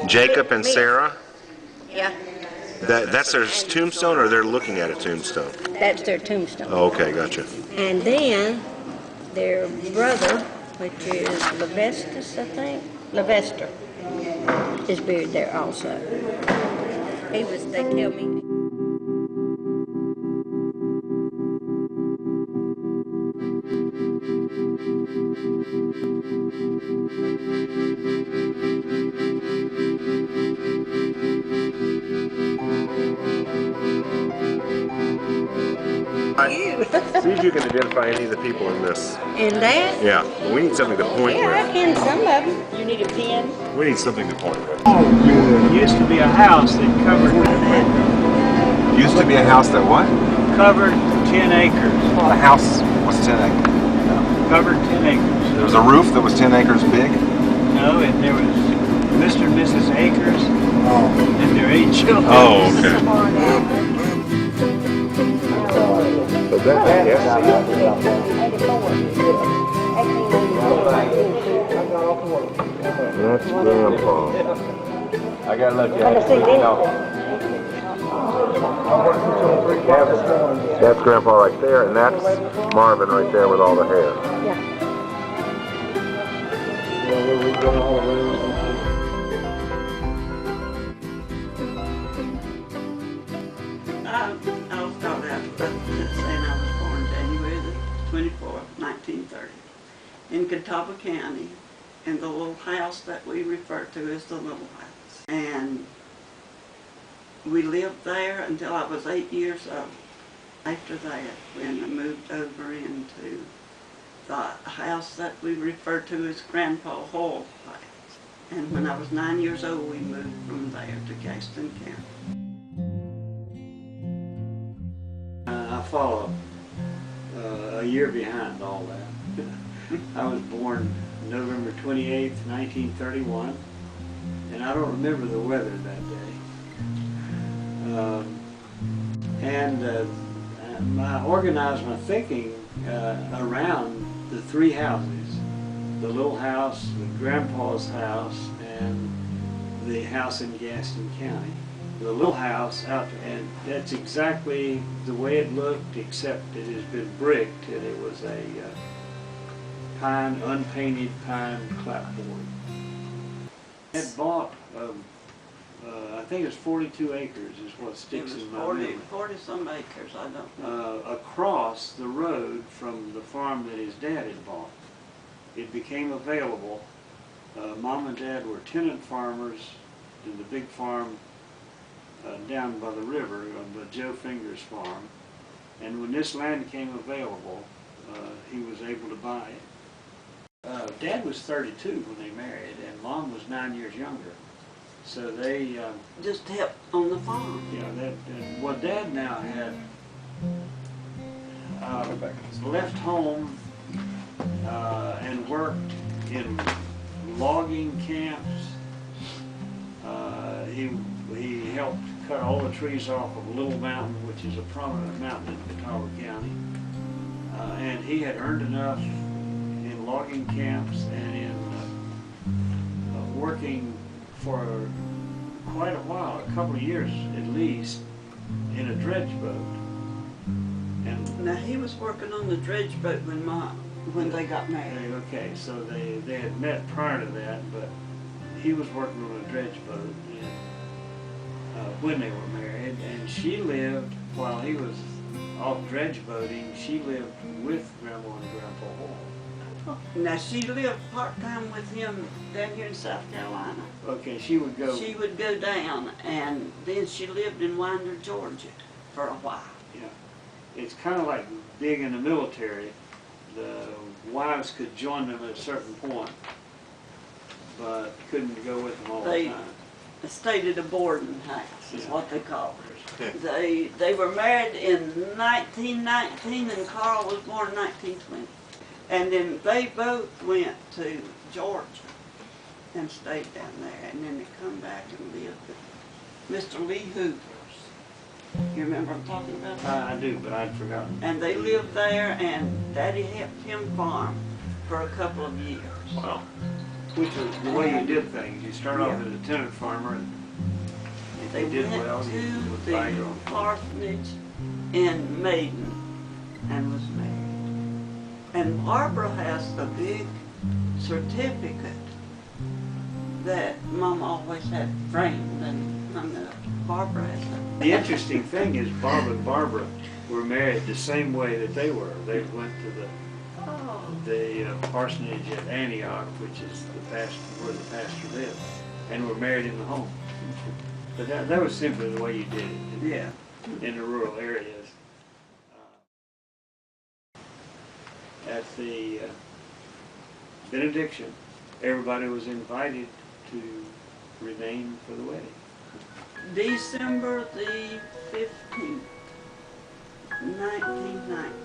Jacob and Sarah? Yeah. That's their tombstone, or they're looking at a tombstone? That's their tombstone. Oh, okay, gotcha. And then their brother, which is Levestus, I think, Levester, is buried there also. They tell me. See if you can identify any of the people in this. And that? Yeah, we need something to point Yeah, I with. can some of them. You need a pen? We need something to point with. There used to be a house that covered Used to be a house that what? covered 10 acres. A house was 10 acres. Covered 10 acres. There was a roof that was 10 acres big. No, and there was Mr. and Mrs. Akers and their 8 children. Oh, okay. So that, yes. That's Grandpa. I gotta look at it. That's Grandpa right there, and that's Marvin right there with all the hair. I'll start out saying I was born January the 24th, 1930, in Catawba County, in the little house that we refer to as the Little House. And we lived there until I was 8 years old. After that, when I moved over into the house that we refer to as Grandpa Hoyle's house. And when I was 9 years old, we moved from there to Gaston County. I follow a year behind all that. I was born November 28th, 1931, and I don't remember the weather that day. I organized my thinking around the 3 houses: the little house, the Grandpa's house, and the house in Gaston County. The little house and that's exactly the way it looked, except it has been bricked, and it was a unpainted pine clapboard. It bought, I think it's 42 acres is what sticks in my memory. 40 some acres, I don't know. Across the road from the farm that his dad had bought. It became available. Mom and Dad were tenant farmers in the big farm down by the river on the Joe Fingers farm, and when this land came available, he was able to buy it. Dad was 32 when they married, and Mom was 9 years younger. So they just helped on the farm. Yeah, well, Dad now had left home and worked in logging camps. He helped cut all the trees off of Little Mountain, which is a prominent mountain in Catawba County. And he had earned enough in logging camps and in working for quite a while, a couple of years at least, in a dredge boat. And now he was working on the dredge boat when they got married. Okay, so they had met prior to that, but he was working on a dredge boat when they were married, and she lived, while he was off dredge boating, she lived with Grandma and Grandpa Hoyle. Now she lived part-time with him down here in South Carolina. Okay, she would go. She would go down, and then she lived in Winder, Georgia for a while. Yeah, it's kind of like being in the military. The wives could join them at a certain point, but couldn't go with them all the time. They stayed at a boarding house, is what they call it. They were married in 1919, and Carl was born in 1920. And then they both went to Georgia and stayed down there, and then they come back and lived with Mr. Lee Hoover's. You remember I'm talking about that? I do, but I'd forgotten. And they lived there, and Daddy helped him farm for a couple of years. Wow. which is the way you did things. You start off as a tenant farmer, and if They you did went well, to you would buy your own the farm. parsonage in Maiden and was married. And Barbara has the big certificate that Mama always had framed and hung up. Barbara has that. The interesting thing is Bob and Barbara were married the same way that they were. They went to the parsonage at Antioch, which is where the pastor lived, and were married in the home. But that was simply the way you did it Yeah. in the rural areas. At the benediction, everybody was invited to remain for the wedding. December the 15th, 1919.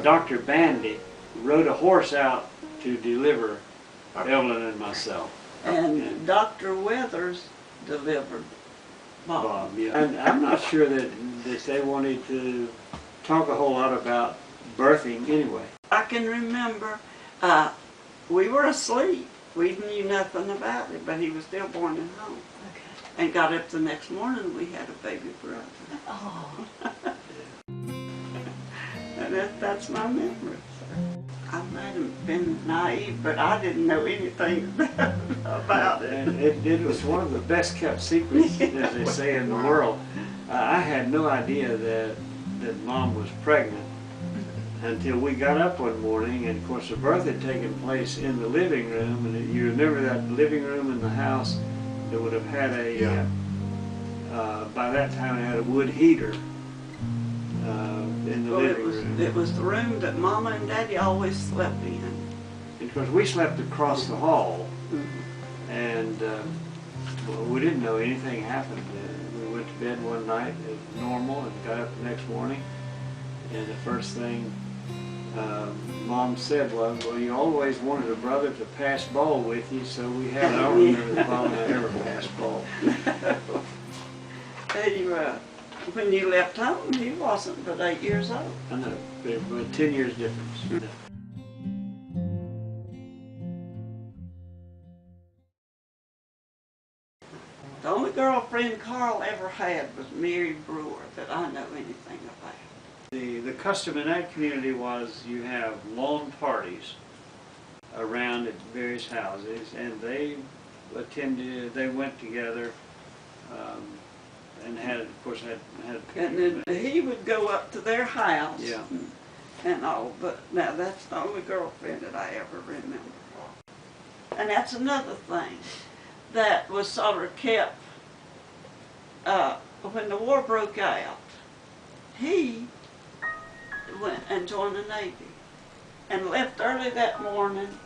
Dr. Bandy rode a horse out to deliver Evelyn and myself. And Dr. Weathers delivered Bob. Yeah. And I'm not sure that they wanted to talk a whole lot about birthing anyway. I can remember we were asleep. We knew nothing about it, but he was still born at home. Okay. And got up the next morning, we had a baby brother. Oh. And that's my memory. I might have been naive, but I didn't know anything about it. And it was one of the best kept secrets, as they say in the world. I had no idea that Mom was pregnant until we got up one morning, and of course the birth had taken place in the living room, and you remember that living room in the house that would have had a, by that time it had a wood heater in the living room. It was the room that Mama and Daddy always slept in. Because we slept across the hall, and well, we didn't know anything happened. We went to bed one night as normal and got up the next morning, and the first thing Mom said was, well, you always wanted a brother to pass ball with you, so we had. I don't remember that Mom had ever passed ball. When you left home, he wasn't but 8 years old. I know, but 10 years difference. The only girlfriend Carl ever had was Mary Brewer that I know anything about. The custom in that community was you have lawn parties around at various houses, and they went together and had, of course, had And then he would go up to their house Yeah. and all, but now that's the only girlfriend that I ever remember. And that's another thing that was sort of kept, when the war broke out, he went and joined the Navy and left early that morning,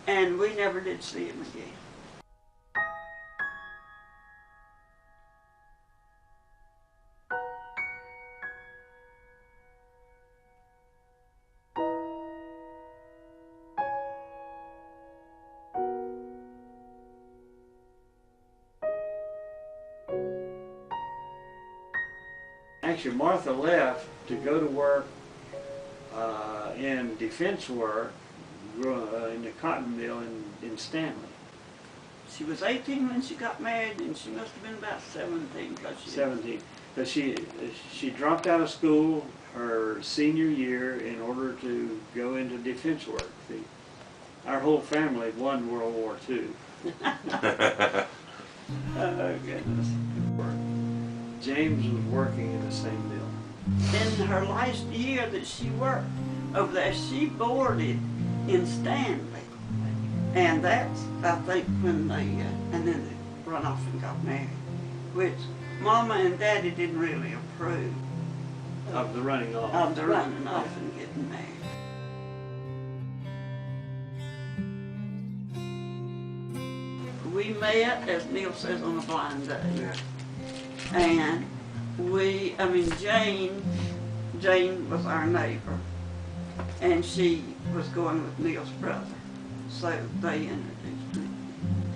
and we never did see him again. Actually, Martha left to go to work in defense work in the cotton mill in Stanley. She was 18 when she got married, and she must have been about 17. 17. But she dropped out of school her senior year in order to go into defense work. Our whole family won World War II. Oh, goodness. James was working in the same mill. In her last year that she worked over there, she boarded in Stanley. And that's, I think, when they, and then they run off and got married, which Mama and Daddy didn't really approve Of the running off. of the running off and getting married. We met, as Neil says, on a blind date. And Jane was our neighbor, and she was going with Neil's brother. So they introduced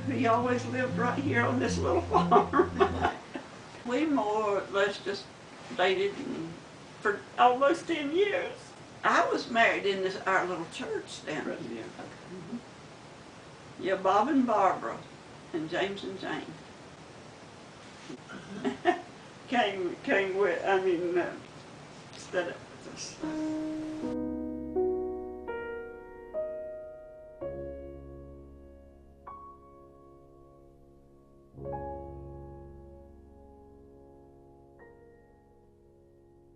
me. He always lived right here on this little farm. We more or less just dated for almost 10 years. I was married in our little church down here. Yeah. Yeah, Bob and Barbara, and James and Jane. came with, stood up with us.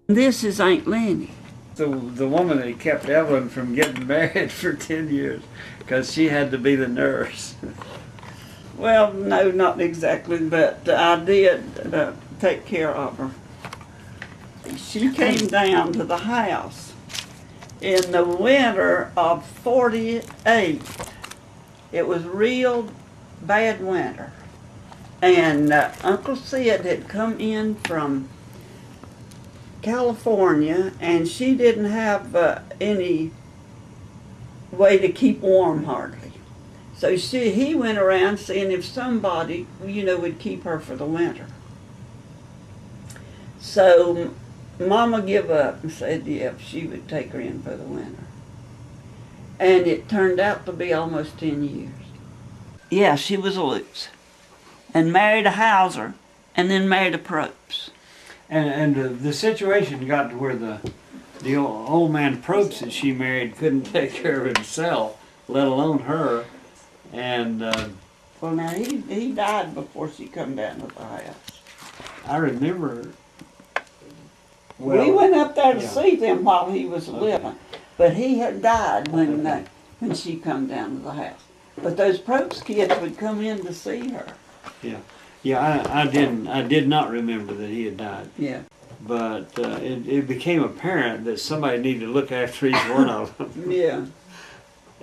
This is Aunt Lenny. The woman that kept Evelyn from getting married for 10 years because she had to be the nurse. Well, no, not exactly, but I did take care of her. She came down to the house in the winter of '48. It was real bad winter. And Uncle Sid had come in from California, and she didn't have any way to keep warm hardly. So he went around seeing if somebody, would keep her for the winter. So Mama gave up and said, yeah, she would take her in for the winter. And it turned out to be almost 10 years. Yeah, she was loose. And married a Hauser, and then married a Probst. And the situation got to where the old man Probst that she married couldn't take care of himself, let alone her. And well, now he died before she come down to the house. I remember. We went up there to see them while he was living, but he had died when she come down to the house. But those Probst kids would come in to see her. Yeah. Yeah, I did not remember that he had died. Yeah. But it became apparent that somebody needed to look after each one of them. Yeah.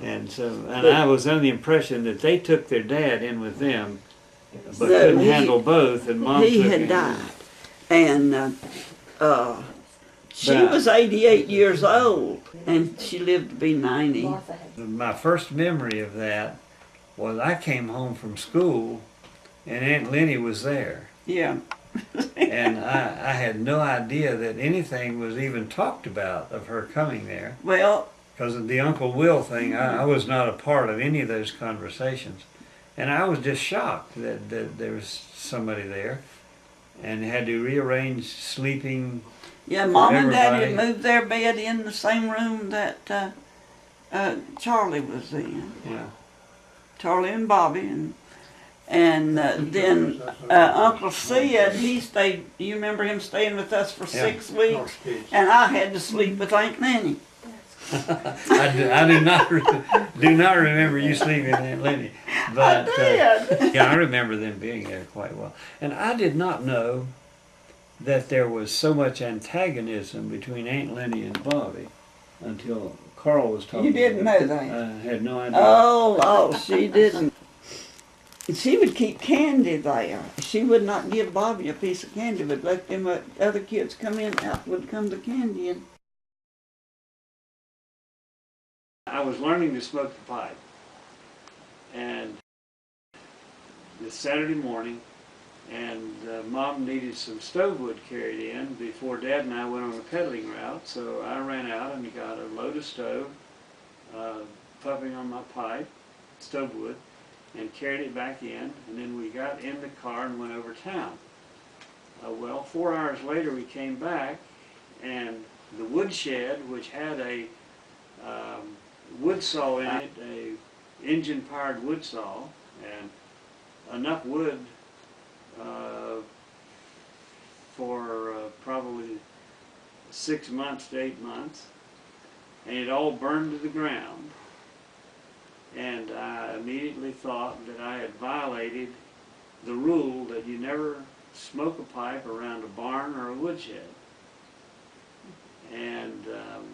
And I was under the impression that they took their dad in with them, but couldn't handle both, and Mom he took had him. died. And she was 88 years old, and she lived to be 90. My first memory of that was I came home from school, and Aunt Lenny was there. Yeah. And I had no idea that anything was even talked about of her coming there. Well, Because of the Uncle Will thing, I was not a part of any of those conversations. And I was just shocked that there was somebody there and had to rearrange sleeping. yeah, Mom and Daddy had Everybody. moved their bed in the same room that Charlie was in. Yeah. Charlie and Bobby, and then Uncle Sid, he stayed. You remember him staying with us for 6 weeks, and I had to sleep with Aunt Lenny. I do not remember you sleeping with Aunt Lenny, but I did. yeah, I remember them being there quite well. And I did not know that there was so much antagonism between Aunt Lenny and Bobby until Carl was talking. You didn't know that? I had no idea. Oh, she didn't. She would keep candy there. She would not give Bobby a piece of candy, but let them other kids come in. Out would come the candy and. I was learning to smoke the pipe, and this Saturday morning, and Mom needed some stove wood carried in before Dad and I went on a peddling route, so I ran out and got a load of stove, puffing on my pipe, stove wood, and carried it back in, and then we got in the car and went over town. Well, 4 hours later we came back, and the woodshed, which had a wood saw in it, a engine-powered wood saw, and enough wood for probably 6 months to 8 months, and it all burned to the ground. And I immediately thought that I had violated the rule that you never smoke a pipe around a barn or a woodshed. And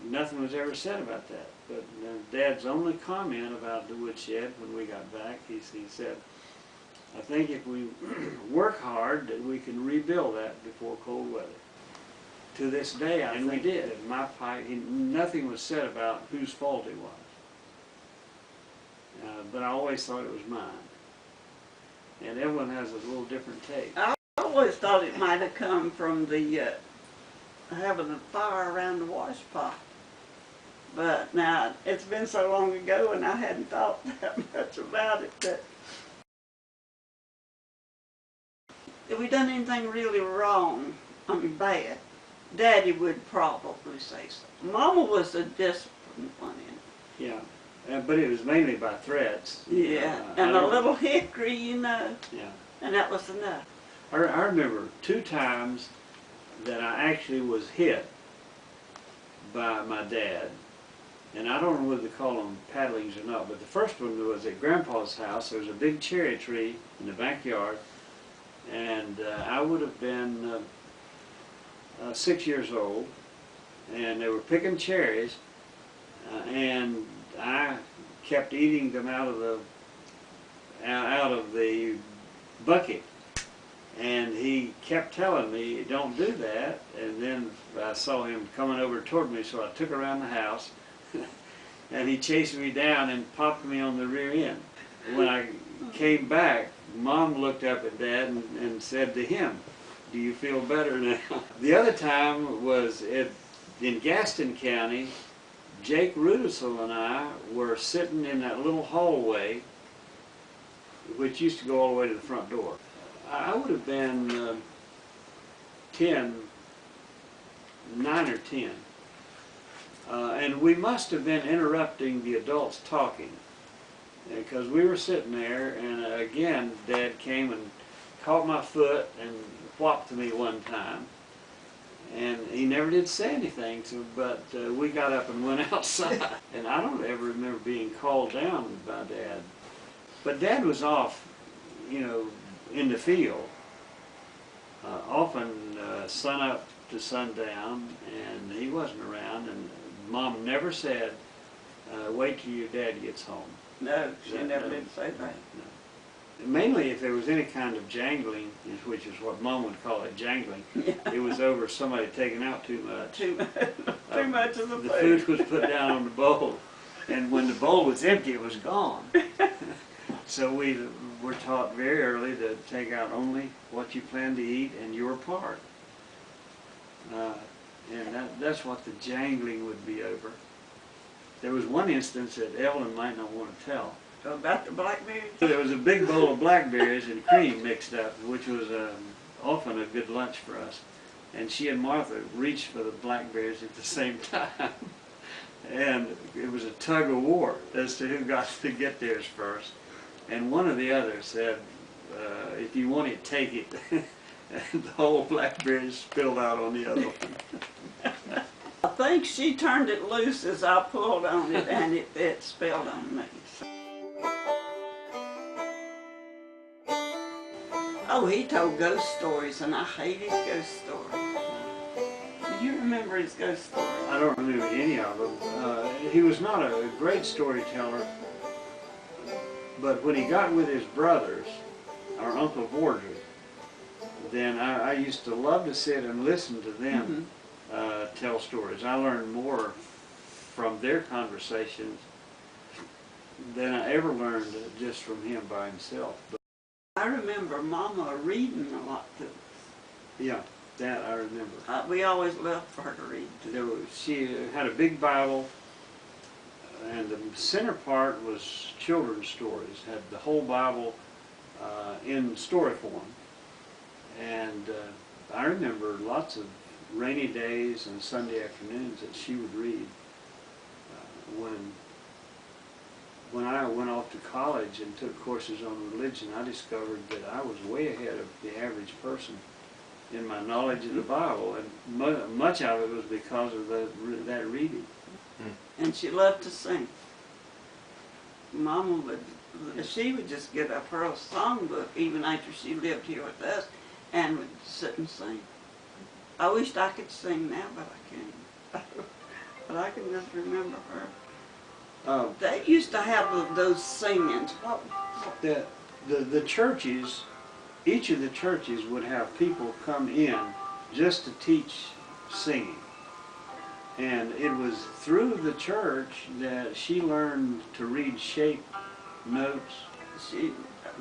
nothing was ever said about that. But Dad's only comment about the woodshed when we got back, he said, I think if we work hard that we can rebuild that before cold weather. To this day, and we did. My pipe, nothing was said about whose fault it was. But I always thought it was mine. And Evelyn has a little different take. I always thought it might have come from the having a fire around the wash pot. But now, it's been so long ago and I hadn't thought that much about it that if we done anything really wrong, I mean bad, Daddy would probably say so. Mama was the disciplined one in it. Yeah, but it was mainly by threats. Yeah, and a little hickory, you know, Yeah. and that was enough. I remember 2 times that I actually was hit by my dad. And I don't know whether to call them paddlings or not, but the first one was at Grandpa's house. There was a big cherry tree in the backyard, and I would have been 6 years old, and they were picking cherries, and I kept eating them out of the bucket. And he kept telling me, don't do that. And then I saw him coming over toward me, so I took around the house. And he chased me down and popped me on the rear end. When I came back, Mom looked up at Dad and said to him, do you feel better now? The other time was in Gaston County. Jake Rudisell and I were sitting in that little hallway, which used to go all the way to the front door. I would have been 9 or 10. And we must have been interrupting the adults talking, because we were sitting there, and again, Dad came and caught my foot and whopped me one time. And he never did say anything, but we got up and went outside. And I don't ever remember being called down by Dad. But Dad was off, you know, in the field, often sun up to sundown, and he wasn't around. And Mom never said, wait till your dad gets home. No, she never did say that. No. Mainly if there was any kind of jangling, which is what Mom would call it, jangling, Yeah. it was over somebody taking out too much. Too much of the food. The food was put down on the bowl, and when the bowl was empty, it was gone. So we were taught very early to take out only what you plan to eat and your part. And that's what the jangling would be over. There was one instance that Ellen might not want to tell. About the blackberries? There was a big bowl of blackberries and cream mixed up, which was often a good lunch for us. And she and Martha reached for the blackberries at the same time. And it was a tug of war as to who got to get theirs first. And one or the other said, if you want it, take it. And the whole blackberry spilled out on the other one. I think she turned it loose as I pulled on it, and it spilled on me. Oh, he told ghost stories, and I hated ghost stories. Do you remember his ghost stories? I don't remember any of them. He was not a great storyteller, but when he got with his brothers, our Uncle Vordry, then I used to love to sit and listen to them tell stories. I learned more from their conversations than I ever learned just from him by himself. But I remember Mama reading a lot to us. yeah, that I remember. We always loved for her to read. She had a big Bible, and the center part was children's stories. Had the whole Bible in story form. And I remember lots of rainy days and Sunday afternoons that she would read. When I went off to college and took courses on religion, I discovered that I was way ahead of the average person in my knowledge of the Bible, and much of it was because of that reading. And she loved to sing. Mama she would just get up her songbook even after she lived here with us and would sit and sing. I wished I could sing now, but I can't. But I can just remember her. They used to have those singings. The churches, each of the churches would have people come in just to teach singing. And it was through the church that she learned to read shape notes She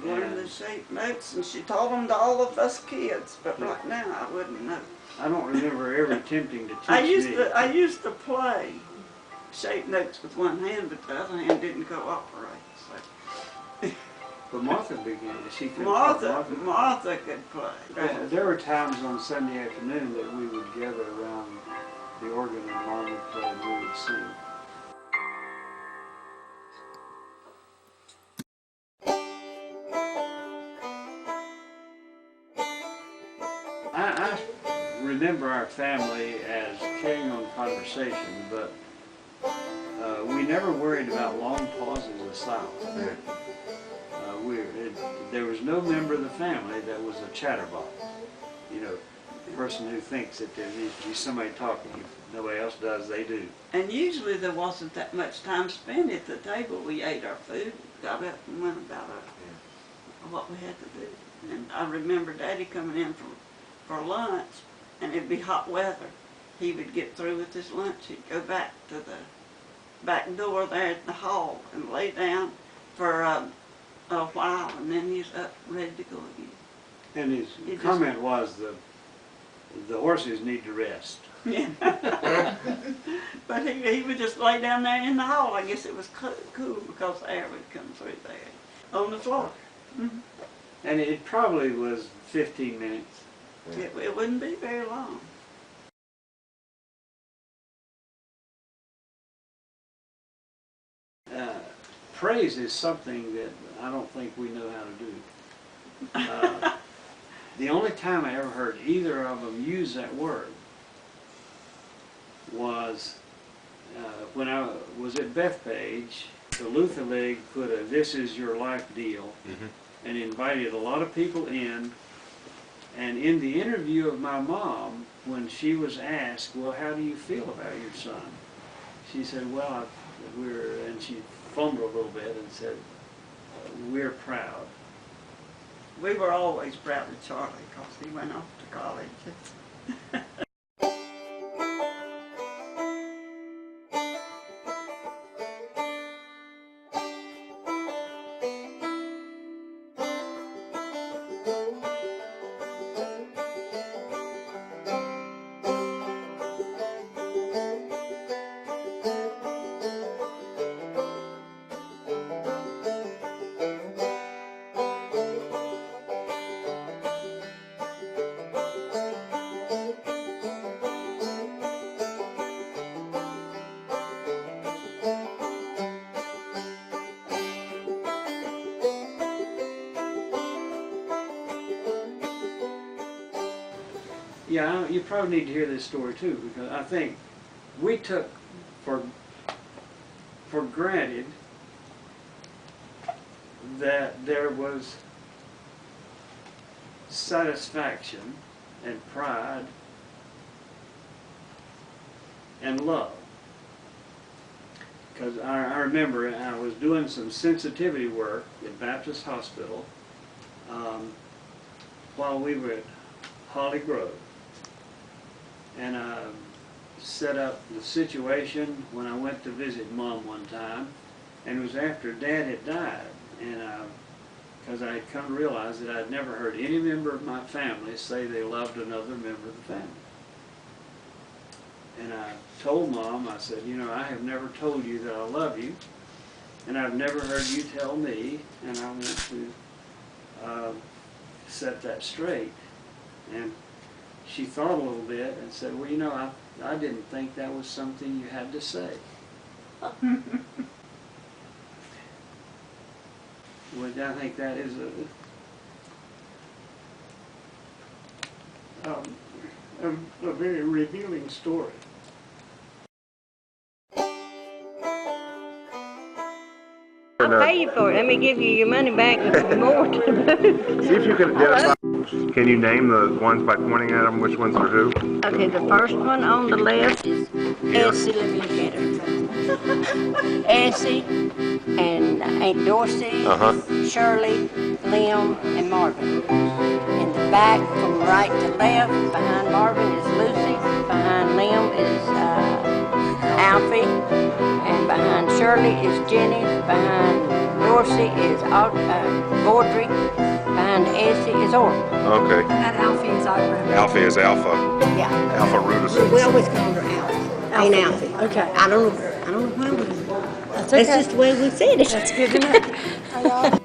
learned the shape notes, and she taught them to all of us kids. But right now, I wouldn't know. I don't remember ever attempting to teach I me. used to play shape notes with one hand, but the other hand didn't cooperate. So. But Martha began. She could Martha could play. There were times on Sunday afternoon that we would gather around the organ and Mom would play and we would sing. I remember our family as carrying on conversation, but we never worried about long pauses of silence. There was no member of the family that was a chatterbox. You know, the person who thinks that there needs to be somebody talking. If nobody else does, they do. And usually there wasn't that much time spent at the table. We ate our food, got up and went about what we had to do. And I remember Daddy coming in for lunch, and it'd be hot weather. He would get through with his lunch. He'd go back to the back door there at the hall and lay down for a while, and then he's up ready to go again. And his comment was the horses need to rest. Yeah. But he would just lay down there in the hall. I guess it was cool because the air would come through there on the floor. Mm-hmm. And it probably was 15 minutes. It wouldn't be very long. Praise is something that I don't think we know how to do. The only time I ever heard either of them use that word was when I was at Bethpage. The Luther League put a "This Is Your Life" deal and invited a lot of people in. And in the interview of my mom, when she was asked, well, how do you feel about your son? She said, well, and she fumbled a little bit and said, we're proud. We were always proud of Charlie because he went off to college. Yeah, you probably need to hear this story too, because I think we took for granted that there was satisfaction and pride and love. Because I remember I was doing some sensitivity work at Baptist Hospital while we were at Holly Grove. And I set up the situation when I went to visit Mom one time, and it was after Dad had died, and because I had come to realize that I'd never heard any member of my family say they loved another member of the family. And I told Mom, I said, you know, I have never told you that I love you, and I've never heard you tell me, and I want to set that straight. And she thought a little bit and said, well, you know, I didn't think that was something you had to say. Well, I think that is a very revealing story. I'll pay you for it. Let me give you your money back and some more to boot. See if you can identify. Can you name the ones by pointing at them? Which ones are who? Okay, the first one on the left is Essie. Let me look at her. Essie and Aunt Dorsey, Shirley, Lim, and Marvin. In the back, from right to left, behind Marvin is Lucy. Behind Lim is Alfie, and behind Shirley is Jenny, behind Dorsey is Audrey, behind Essie is Orton. Okay. And that Alfie is our grandma. Alfie is Alpha. Yeah. Alpha Rudis. We always called her Alfie. Ain't Alfie. Okay. I don't know why we. That's That's okay. just the way we said it. That's good to know.